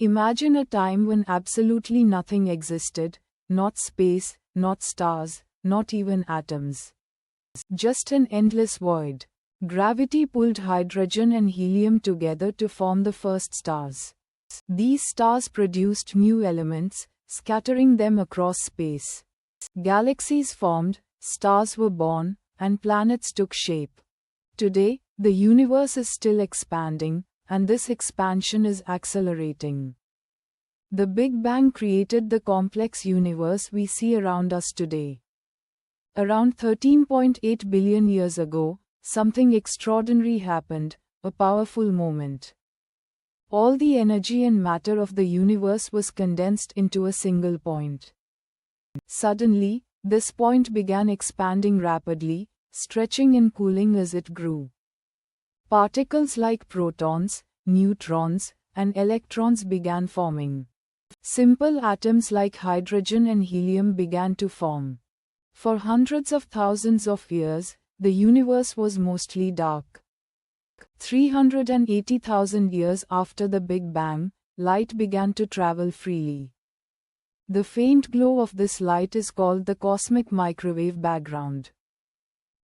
Imagine a time when absolutely nothing existed, not space, not stars, not even atoms. Just an endless void. Gravity pulled hydrogen and helium together to form the first stars. These stars produced new elements, scattering them across space. Galaxies formed, stars were born, and planets took shape. Today, the universe is still expanding, and this expansion is accelerating. The Big Bang created the complex universe we see around us today. Around 13.8 billion years ago, something extraordinary happened, a powerful moment. All the energy and matter of the universe was condensed into a single point. Suddenly, this point began expanding rapidly, stretching and cooling as it grew. Particles like protons, neutrons, and electrons began forming. Simple atoms like hydrogen and helium began to form. For hundreds of thousands of years, the universe was mostly dark. 380,000 years after the Big Bang, light began to travel freely. The faint glow of this light is called the cosmic microwave background.